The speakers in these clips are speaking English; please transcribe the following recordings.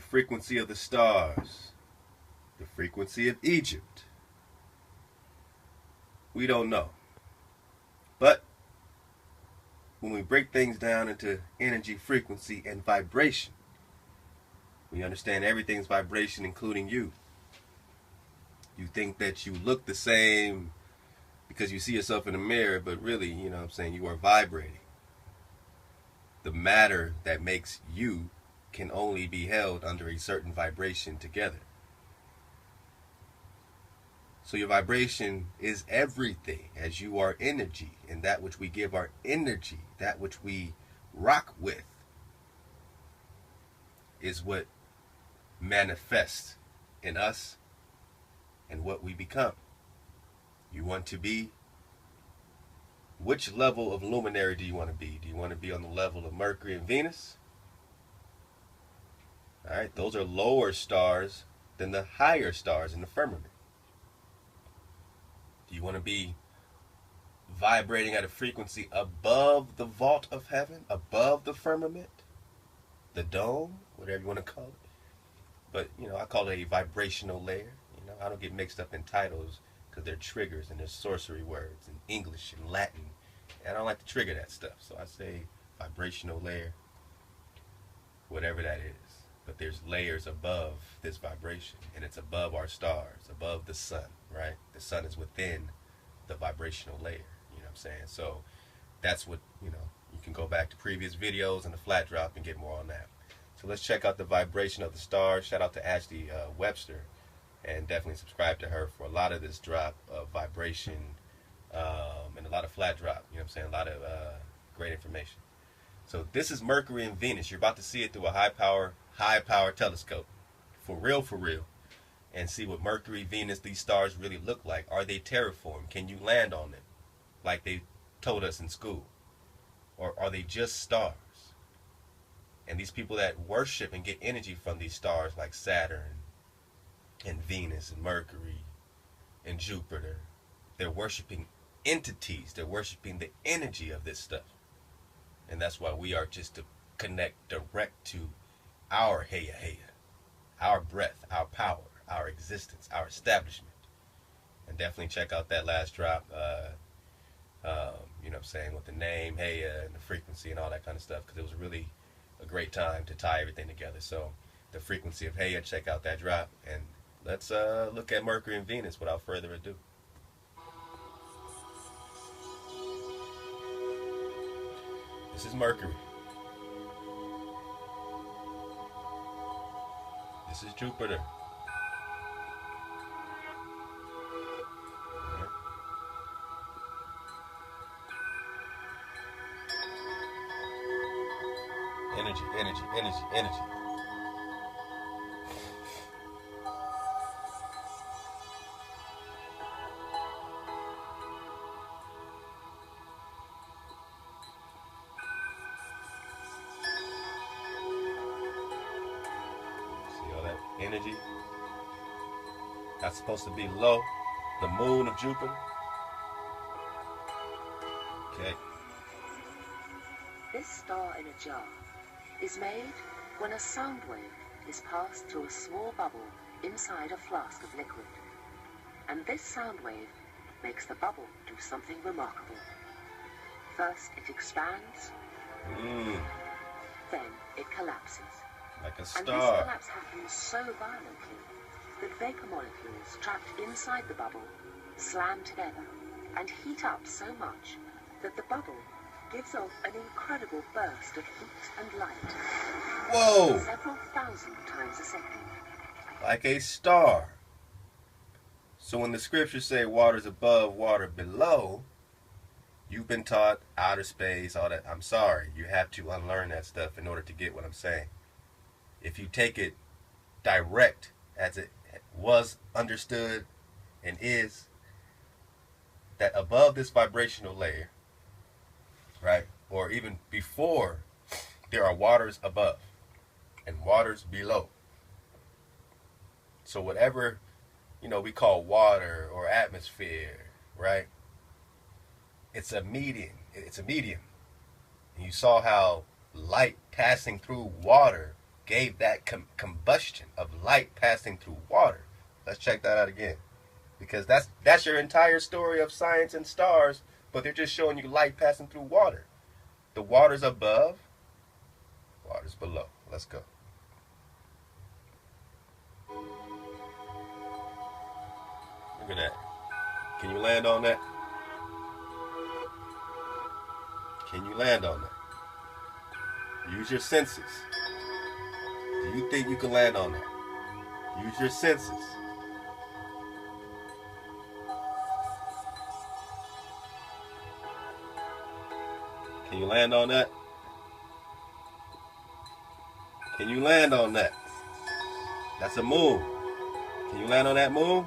frequency of the stars, the frequency of Egypt. We don't know. But when we break things down into energy, frequency, and vibration, we understand everything's vibration, including you. You think that you look the same because you see yourself in the mirror, but really, you know what I'm saying, you are vibrating. The matter that makes you can only be held under a certain vibration together. So your vibration is everything, as you are energy, and that which we give our energy, that which we rock with, is what manifests in us and what we become. You want to be, which level of luminary do you want to be? Do you want to be on the level of Mercury and Venus? All right, those are lower stars than the higher stars in the firmament. Do you want to be vibrating at a frequency above the vault of heaven, above the firmament, the dome, whatever you want to call it? But, you know, I call it a vibrational layer. You know, I don't get mixed up in titles because they're triggers and they're sorcery words in English and Latin. And I don't like to trigger that stuff. So I say vibrational layer, whatever that is. But there's layers above this vibration, and it's above our stars, above the sun, right? The sun is within the vibrational layer, you know what I'm saying? So that's what, you know, you can go back to previous videos and the flat drop and get more on that. So let's check out the vibration of the stars. Shout out to Ashley Webster, and definitely subscribe to her for a lot of this drop of vibration and a lot of flat drop, you know what I'm saying? A lot of great information. So this is Mercury and Venus. You're about to see it through a high power telescope, for real, and see what Mercury, Venus, these stars really look like. Are they terraformed? Can you land on them like they told us in school? Or are they just stars? And these people that worship and get energy from these stars like Saturn and Venus and Mercury and Jupiter, they're worshiping entities. They're worshiping the energy of this stuff. And that's why we are just to connect direct to our Heya Heya, our breath, our power, our existence, our establishment. And definitely check out that last drop, you know what I'm saying, with the name, Heya, and the frequency and all that kind of stuff, because it was really a great time to tie everything together. So the frequency of Heya, check out that drop, and let's look at Mercury and Venus without further ado. This is Mercury. This is Jupiter. Right. Energy, energy, energy, energy. Energy. That's supposed to be low. The moon of Jupiter. Okay. This star in a jar is made when a sound wave is passed through a small bubble inside a flask of liquid. And this sound wave makes the bubble do something remarkable. First it expands, then it collapses. Like a And star. this collapse happens so violently that vapor molecules trapped inside the bubble slam together and heat up so much that the bubble gives off an incredible burst of heat and light. Whoa! Several thousand times a second. Like a star. So when the scriptures say water's above, water below, you've been taught outer space, all that. I'm sorry. You have to unlearn that stuff in order to get what I'm saying. If you take it direct as it was understood and is, that above this vibrational layer, right, or even before, there are waters above and waters below. So whatever, you know, we call water or atmosphere, right, it's a medium. It's a medium. And you saw how light passing through water gave that combustion of light passing through water. Let's check that out again. Because that's your entire story of science and stars, but they're just showing you light passing through water. The water's above, water's below. Let's go. Look at that. Can you land on that? Can you land on that? Use your senses. Do you think you can land on that? Use your senses. Can you land on that? Can you land on that? That's a moon. Can you land on that moon?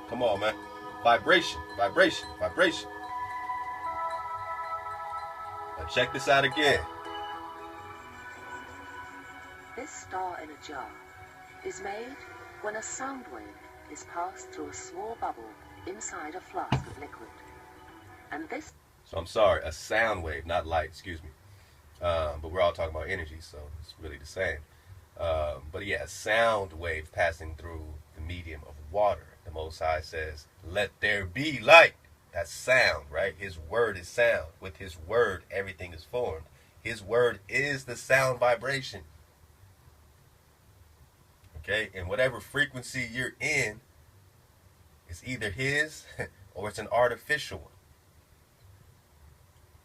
Come on, man. Vibration, vibration, vibration. Now check this out again. This star in a jar is made when a sound wave is passed through a small bubble inside a flask of liquid. And this... So I'm sorry, a sound wave, not light, excuse me. But we're all talking about energy, so it's really the same. But yeah, a sound wave passing through the medium of water. The Most High says, let there be light. That's sound, right? His word is sound. With his word, everything is formed. His word is the sound vibration. Okay? And whatever frequency you're in is either his or it's an artificial one.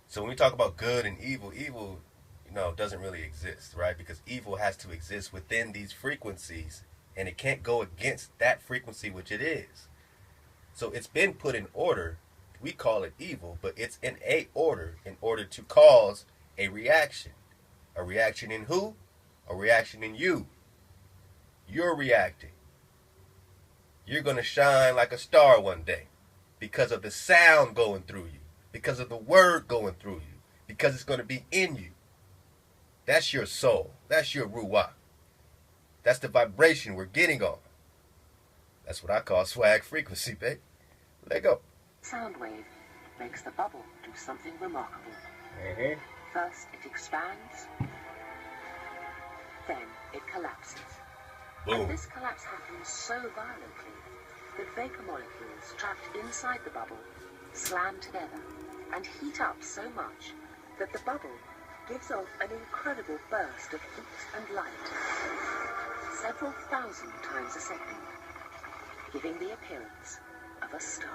So when we talk about good and evil, evil, doesn't really exist, right? Because evil has to exist within these frequencies, and it can't go against that frequency which it is. So it's been put in order. We call it evil, but it's in a order in order to cause a reaction. A reaction in who? A reaction in you. You're reacting. You're going to shine like a star one day because of the sound going through you, because of the word going through you, because it's going to be in you. That's your soul. That's your ruach. That's the vibration we're getting on. That's what I call swag frequency, babe. Let go. Sound wave makes the bubble do something remarkable. Mm-hmm. First it expands, then it collapses. Boom. And this collapse happens so violently that vapor molecules trapped inside the bubble slam together and heat up so much that the bubble gives off an incredible burst of heat and light, several thousand times a second, giving the appearance of a star.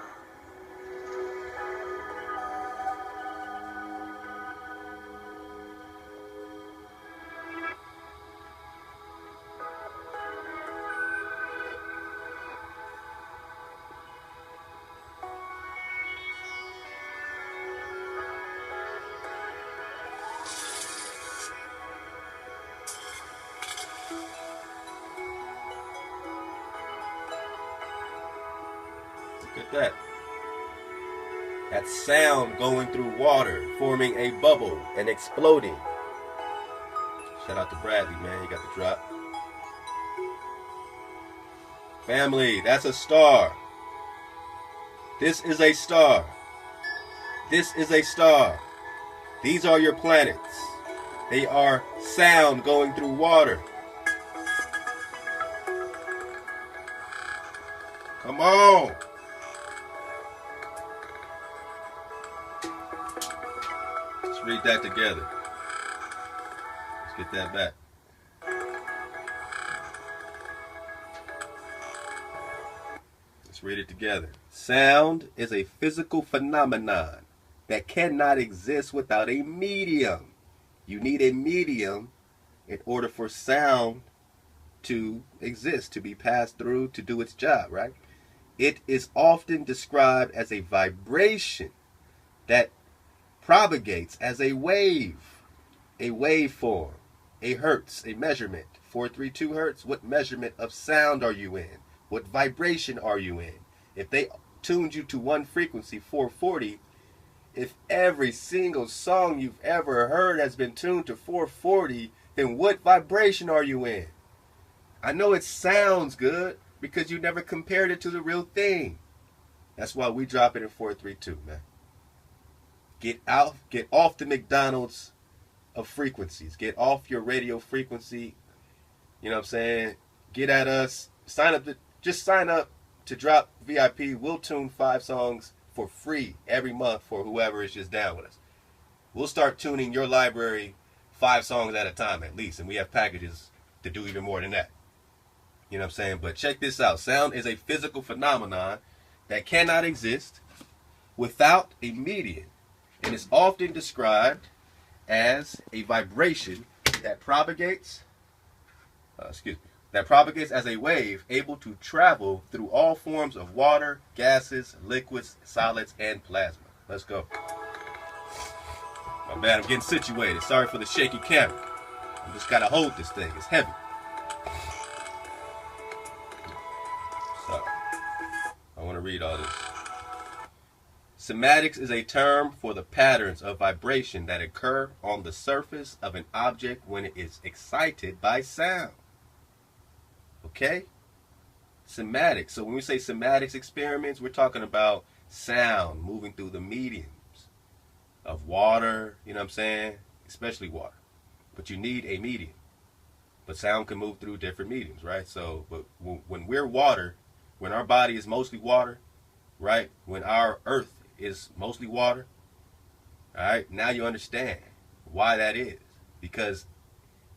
Look at that. That sound going through water, forming a bubble and exploding. Shout out to Bradley, man. He got the drop. Family, that's a star. This is a star. This is a star. These are your planets. They are sound going through water. Come on. Let's read that together. Let's get that back. Let's read it together. Sound is a physical phenomenon that cannot exist without a medium. You need a medium in order for sound to exist, to be passed through, to do its job, right? It is often described as a vibration that propagates as a waveform, a hertz, a measurement. 432 hertz, what measurement of sound are you in? What vibration are you in? If they tuned you to one frequency, 440, if every single song you've ever heard has been tuned to 440, then what vibration are you in? I know it sounds good because you never compared it to the real thing. That's why we drop it in 432, man. Get off the McDonald's of frequencies. Get off your radio frequency You know what I'm saying? Get at us. Just sign up to drop VIP. We'll tune 5 songs for free every month for whoever is just down with us. We'll start tuning your library 5 songs at a time at least, and we have packages to do even more than that. You know what I'm saying? But check this out. Sound is a physical phenomenon that cannot exist without a medium, and is often described as a vibration that propagates as a wave able to travel through all forms of water, gases, liquids, solids, and plasma. Let's go. My bad, I'm getting situated. Sorry for the shaky camera. I just gotta hold this thing. It's heavy. Sorry. I want to read all this. Cymatics is a term for the patterns of vibration that occur on the surface of an object when it is excited by sound. Okay? Cymatics. So when we say cymatics experiments, we're talking about sound moving through the mediums of water, you know what I'm saying? Especially water. But you need a medium. But sound can move through different mediums, right? So, but when we're water, when our body is mostly water, right? When our earth is mostly water, all right? Now you understand why that is. Because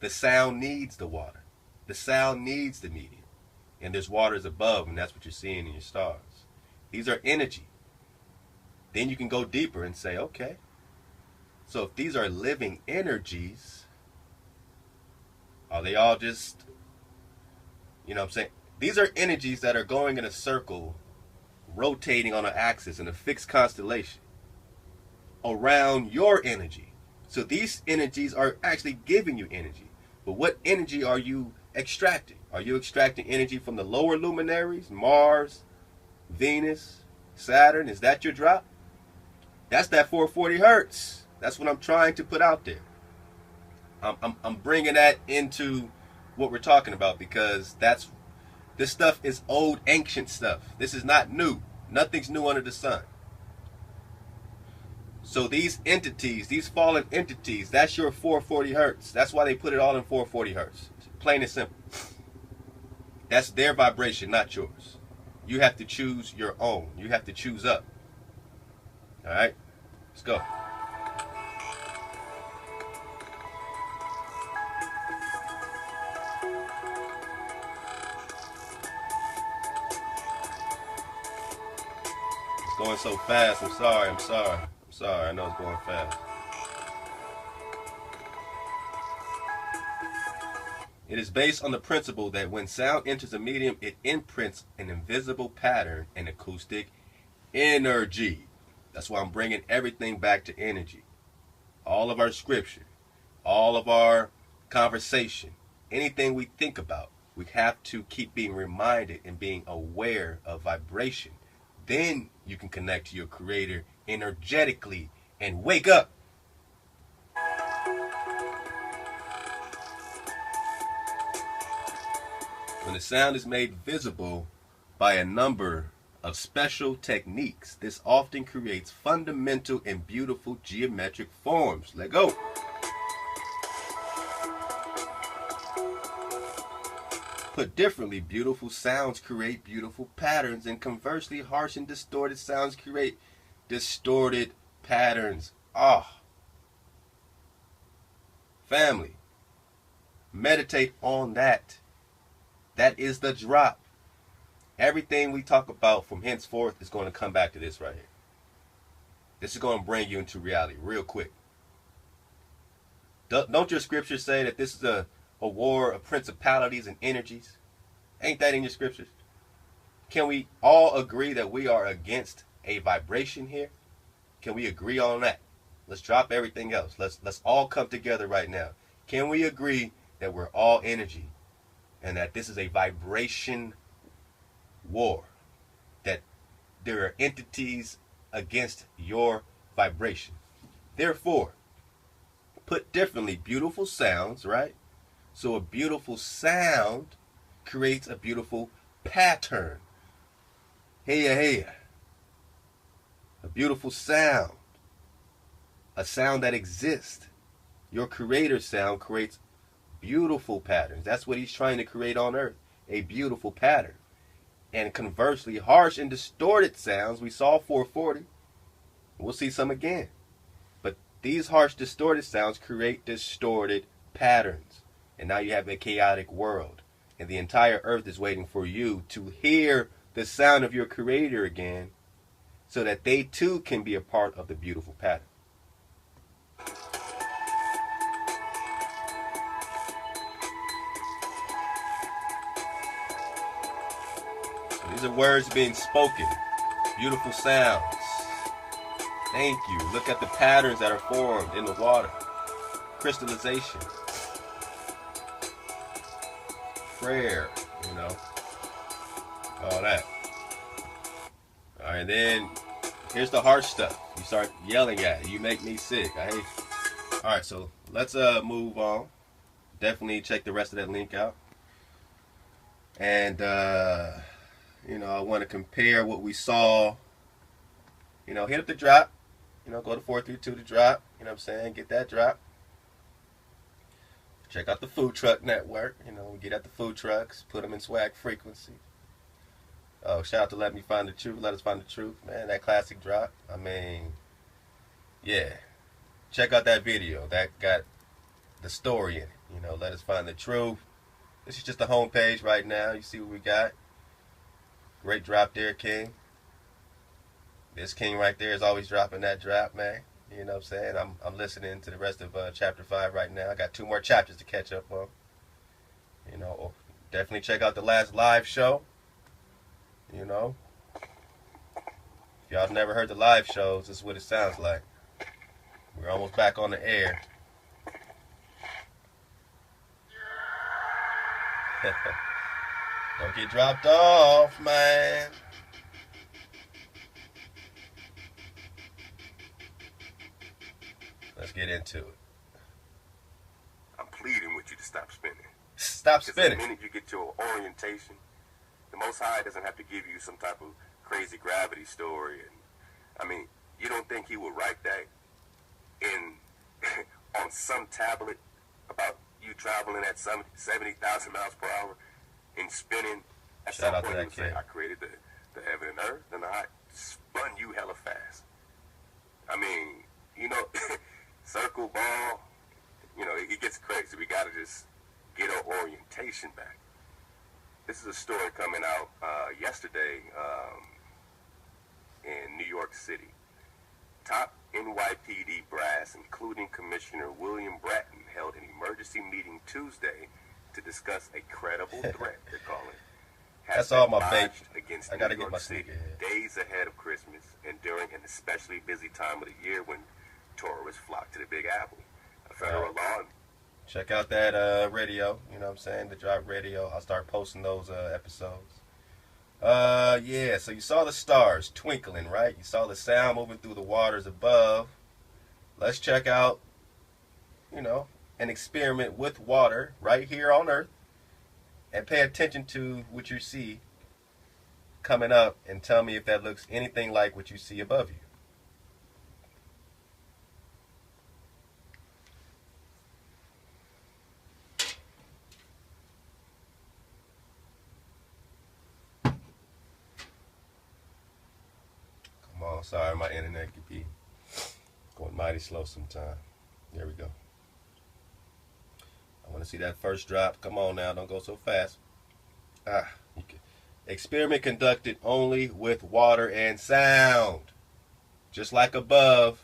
the sound needs the water. The sound needs the medium. And there's waters above, and that's what you're seeing in your stars. These are energy. Then you can go deeper and say, okay, so if these are living energies, are they all just, you know what I'm saying? These are energies that are going in a circle, rotating on an axis in a fixed constellation around your energy. So these energies are actually giving you energy. But what energy are you extracting? Are you extracting energy from the lower luminaries, Mars, Venus, Saturn? Is that your drop? That's that 440 hertz. That's what I'm trying to put out there. I'm bringing that into what we're talking about, because this stuff is old, ancient stuff. This is not new. Nothing's new under the sun. So these entities, these fallen entities, that's your 440 hertz. That's why they put it all in 440 hertz. Plain and simple. That's their vibration, not yours. You have to choose your own. You have to choose up. All right? Let's go. It's going so fast. I'm sorry. I know it's going fast. It is based on the principle that when sound enters a medium, it imprints an invisible pattern and acoustic energy. That's why I'm bringing everything back to energy. All of our scripture, all of our conversation, anything we think about, we have to keep being reminded and being aware of vibration. Then you can connect to your creator energetically and wake up. When the sound is made visible by a number of special techniques, this often creates fundamental and beautiful geometric forms. Let go. Put differently, beautiful sounds create beautiful patterns, and conversely, harsh and distorted sounds create distorted patterns. Family, meditate on that. That is the drop. Everything we talk about from henceforth is going to come back to this right here. This is going to bring you into reality real quick. Don't your scriptures say that this is a war of principalities and energies? Ain't that in your scriptures? Can we all agree that we are against a vibration here? Can we agree on that? Let's drop everything else. Let's all come together right now. Can we agree that we're all energy and that this is a vibration war? That there are entities against your vibration. Therefore, put differently, beautiful sounds, right? So a beautiful sound creates a beautiful pattern. Hey. A beautiful sound. A sound that exists. Your creator sound creates Beautiful patterns. That's what he's trying to create on earth. A beautiful pattern. And conversely, harsh and distorted sounds, we saw 440. We'll see some again. But these harsh, distorted sounds create distorted patterns. And now you have a chaotic world. And the entire earth is waiting for you to hear the sound of your creator again, so that they too can be a part of the beautiful pattern. So these are words being spoken. Beautiful sounds. Thank you. Look at the patterns that are formed in the water. Crystallization. Prayer, all that. All right, then here's the harsh stuff. You start yelling at it. You make me sick. I hate you. All right, so let's move on. Definitely check the rest of that link out. And I want to compare what we saw. Hit up the drop. Go to 432 to drop. You know what I'm saying? Get that drop. Check out the food truck network. We get at the food trucks, put them in swag frequency. Oh, shout out to Let Me Find the Truth. Let Us Find the Truth. Man, that classic drop. I mean, yeah. Check out that video. That got the story in it. Let Us Find the Truth. This is just the homepage right now. You see what we got. Great drop there, King. This King right there is always dropping that drop, man. You know what I'm saying? I'm listening to the rest of chapter 5 right now. I got 2 more chapters to catch up on. Definitely check out the last live show. If y'all never heard the live shows, this is what it sounds like. We're almost back on the air. Don't get dropped off, man. Let's get into it. I'm pleading with you to stop spinning. Stop spinning. The minute you get your orientation, the Most High doesn't have to give you some type of crazy gravity story. And you don't think he would write that in on some tablet about you traveling at 70,000 miles per hour and spinning? At Shout some out point, to he that would say, kid. I created the heaven and earth, and I spun you hella fast. Circle ball, it gets crazy. We got to just get our orientation back. This is a story coming out yesterday in New York City. Top NYPD brass, including Commissioner William Bratton, held an emergency meeting Tuesday to discuss a credible threat, they're calling it. That's all my bait. Against I got to New get my York City, sneaker. days ahead of Christmas and during an especially busy time of the year when tourists flock to the Big Apple. A federal law. Check out that radio. You know what I'm saying? The drop radio. I'll start posting those episodes. Yeah, so you saw the stars twinkling, right? You saw the sound moving through the waters above. Let's check out, an experiment with water right here on Earth. And pay attention to what you see coming up and tell me if that looks anything like what you see above you. Come on, sorry, my internet could be going mighty slow sometime. There we go. I want to see that first drop. Come on now, don't go so fast. Experiment conducted only with water and sound. Just like above,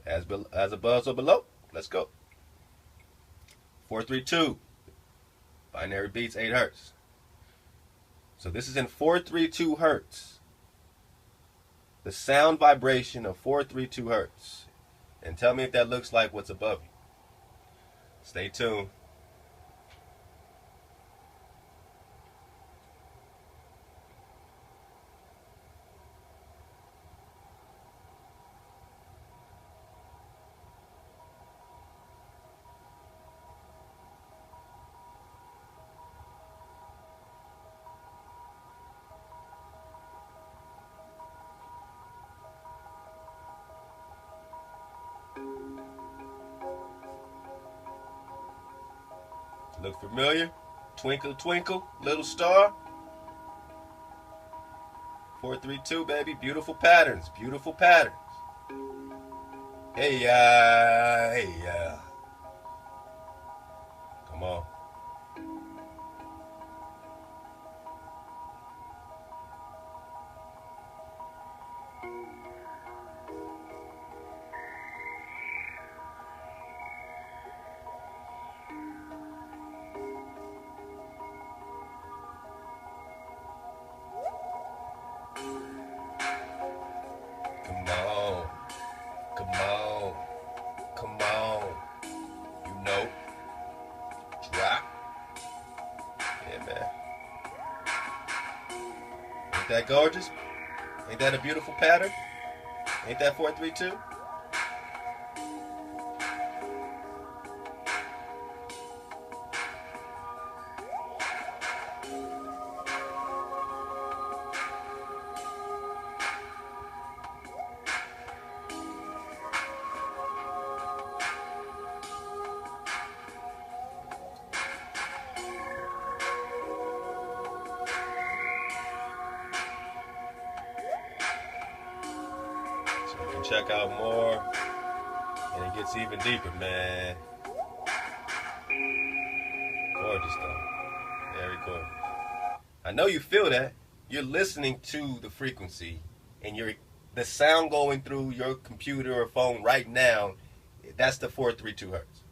as above, so below. Let's go. 432. Binary beats 8 hertz. So this is in 432 hertz. The sound vibration of 432 hertz. And tell me if that looks like what's above you. Stay tuned. Look familiar? Twinkle, twinkle, little star. 432, baby. Beautiful patterns. Beautiful patterns. Hey, hey, Come on. Come on. Come on. Come on. You know. Drop. Yeah, man. Ain't that gorgeous? Ain't that a beautiful pattern? Ain't that 432? So you can check out more, and it gets even deeper, man. Gorgeous, though. Very gorgeous. I know you feel that. You're listening to the frequency, and the sound going through your computer or phone right now, that's the 432 hertz.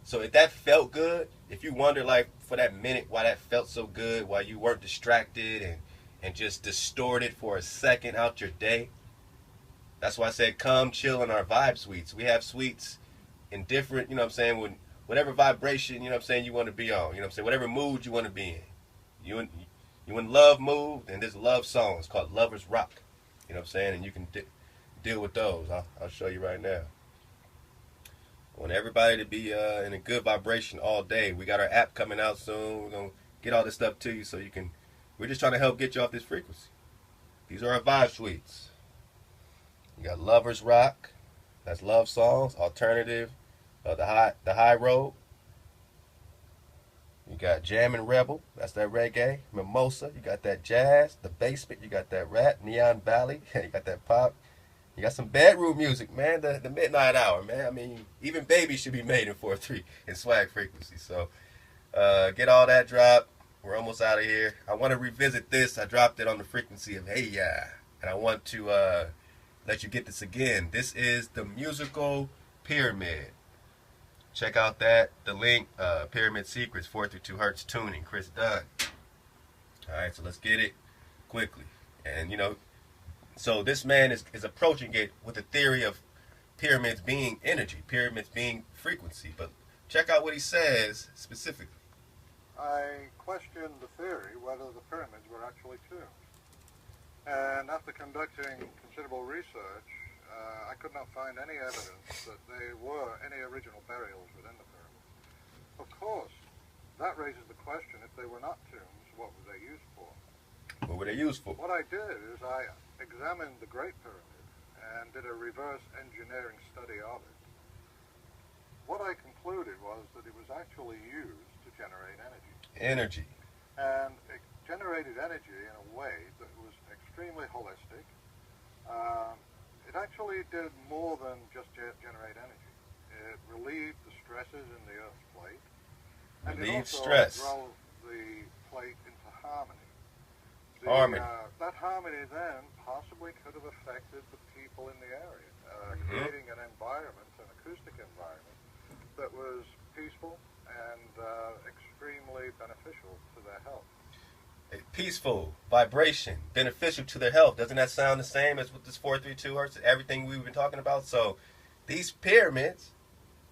So if that felt good, if you wonder, like, for that minute why that felt so good, why you weren't distracted and just distorted for a second out your day, that's why I said come chill in our vibe suites. We have suites in different, you know what I'm saying, when whatever vibration, you know what I'm saying, you want to be on. You know what I'm saying, whatever mood you want to be in. You in love mood, and there's love song. It's called Lovers Rock. You know what I'm saying, and you can deal with those. I'll show you right now. I want everybody to be in a good vibration all day. We got our app coming out soon. We're going to get all this stuff to you so you can, we're just trying to help get you off this frequency. These are our vibe suites. You got Lovers Rock, that's love songs. Alternative, the high road. You got Jammin' Rebel, that's that reggae. Mimosa, you got that jazz. The Basement, you got that rap. Neon Valley, you got that pop. You got some bedroom music, man. The midnight hour, man. I mean, even babies should be made in 4-3 in swag frequency. So get all that drop. We're almost out of here. I want to revisit this. I dropped it on the frequency of hey ya, and I want to let you get this again. This is the musical pyramid. Check out that, the link, Pyramid Secrets, 432 hertz tuning, Chris Dunn. All right, so let's get it quickly. And, you know, so this man is approaching it with the theory of pyramids being energy, pyramids being frequency. But check out what he says specifically. I questioned the theory whether the pyramids were actually tombs. And after conducting considerable research, I could not find any evidence that they were any original burials within the pyramids. Of course, that raises the question, if they were not tombs, what were they used for? What were they used for? What I did is I examined the Great Pyramid and did a reverse engineering study of it. What I concluded was that it was actually used to generate energy. Energy. And it generated energy in a way that was extremely holistic. It actually did more than just generate energy. It relieved the stresses in the Earth's plate. And Relieved it also stress. drove the plate into harmony. Harmony. That harmony then possibly could have affected the people in the area, creating an environment, an acoustic environment, that was peaceful and extremely beneficial to their health. Peaceful, vibration, beneficial to their health. Doesn't that sound the same as with this 432 hertz, everything we've been talking about? So these pyramids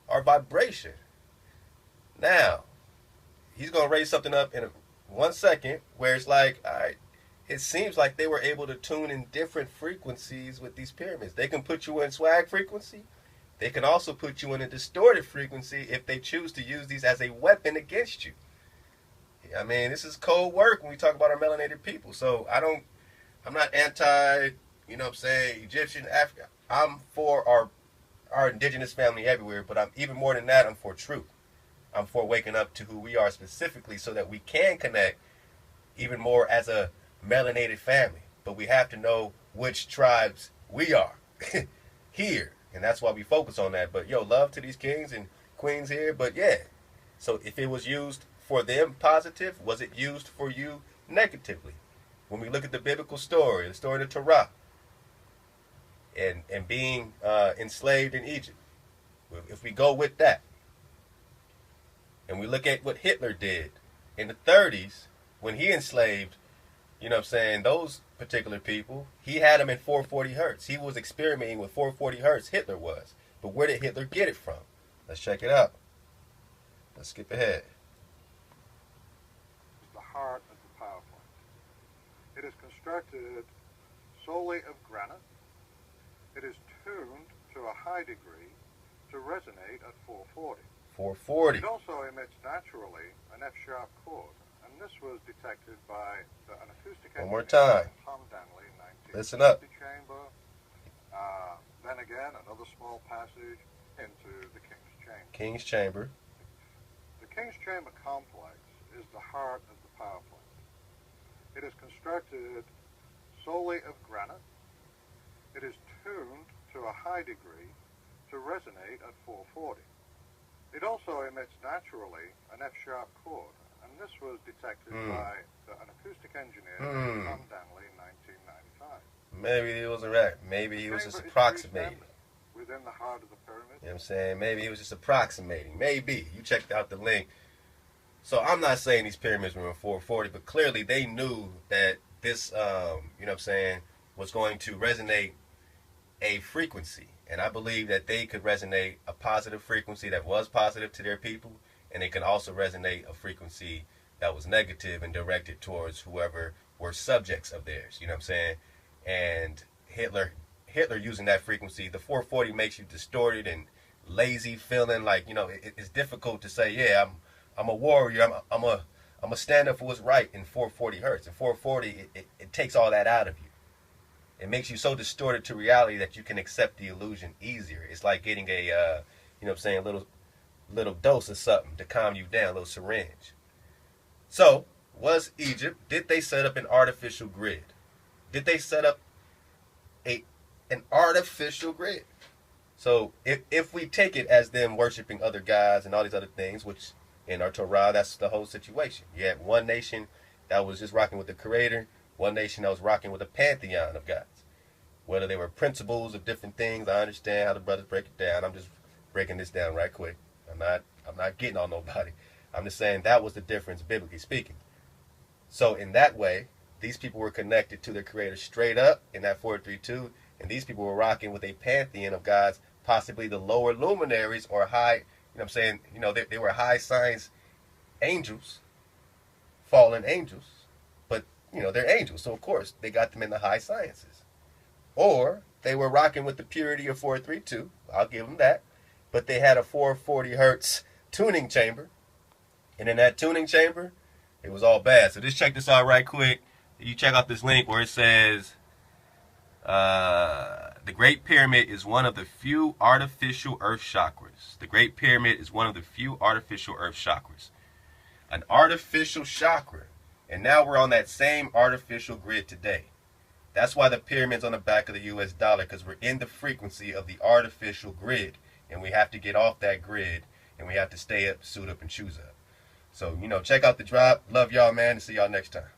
are vibration. Now, he's going to raise something up in 1 second where it's like, all right, it seems like they were able to tune in different frequencies with these pyramids. They can put you in swag frequency. They can also put you in a distorted frequency if they choose to use these as a weapon against you. I mean, this is cold work when we talk about our melanated people. So I'm not anti, you know what I'm saying, Egyptian, African. I'm for our indigenous family everywhere, but I'm even more than that, I'm for truth. I'm for waking up to who we are specifically so that we can connect even more as a melanated family. But we have to know which tribes we are here. And that's why we focus on that. But, yo, love to these kings and queens here. But, yeah. So if it was used for them positive, was it used for you negatively? When we look at the biblical story, the story of the Torah, and being enslaved in Egypt, if we go with that, and we look at what Hitler did in the 30s when he enslaved, you know what I'm saying, those particular people, he had them in 440 hertz. He was experimenting with 440 hertz, Hitler was. But where did Hitler get it from? Let's check it out. Let's skip ahead. The heart of the power plant. It is constructed solely of granite. It is tuned to a high degree to resonate at 440. 440. It also emits naturally an F-sharp chord, and this was detected by an acoustic engineer, One more time. Tom Danley, in 1950 Listen up. chamber. Then again, another small passage into the King's Chamber. King's Chamber. The King's Chamber complex is the heart of the power plant. It is constructed solely of granite. It is tuned to a high degree to resonate at 440. It also emits naturally an F-sharp chord, and this was detected by an acoustic engineer, Tom Danley, in 1995. Maybe he wasn't right. Maybe he was just approximating. Within the heart of the pyramid. You know what I'm saying? Maybe he was just approximating. Maybe. You checked out the link. So I'm not saying these pyramids were in 440, but clearly they knew that this, you know what I'm saying, was going to resonate a frequency. And I believe that they could resonate a positive frequency that was positive to their people, and they could also resonate a frequency that was negative and directed towards whoever were subjects of theirs. You know what I'm saying? And Hitler using that frequency, the 440 makes you distorted and lazy, feeling like, you know, it's difficult to say, yeah, I'm a warrior, I'm a stand up for what's right in 440 hertz. And 440, it takes all that out of you. It makes you so distorted to reality that you can accept the illusion easier. It's like getting a, you know what I'm saying, little dose of something to calm you down, a little syringe. So, was Egypt, did they set up an artificial grid? Did they set up an artificial grid? So, if we take it as them worshiping other gods and all these other things, which in our Torah, that's the whole situation. You had one nation that was just rocking with the Creator, one nation that was rocking with a pantheon of gods. Whether they were principles of different things, I understand how the brothers break it down. I'm just breaking this down right quick. I'm not getting on nobody. I'm just saying that was the difference, biblically speaking. So in that way, these people were connected to their Creator straight up in that 432, and these people were rocking with a pantheon of gods, possibly the lower luminaries or high, you know what I'm saying, you know, they were high science angels, fallen angels. You know, they're angels, so of course they got them in the high sciences. Or they were rocking with the purity of 432. I'll give them that. But they had a 440 hertz tuning chamber. And in that tuning chamber, it was all bad. So just check this out right quick. You check out this link where it says, the Great Pyramid is one of the few artificial earth chakras. The Great Pyramid is one of the few artificial earth chakras. An artificial chakra. And now we're on that same artificial grid today. That's why the pyramid's on the back of the US dollar, because we're in the frequency of the artificial grid. And we have to get off that grid, and we have to stay up, suit up, and choose up. So, you know, check out the drop. Love y'all, man, and see y'all next time.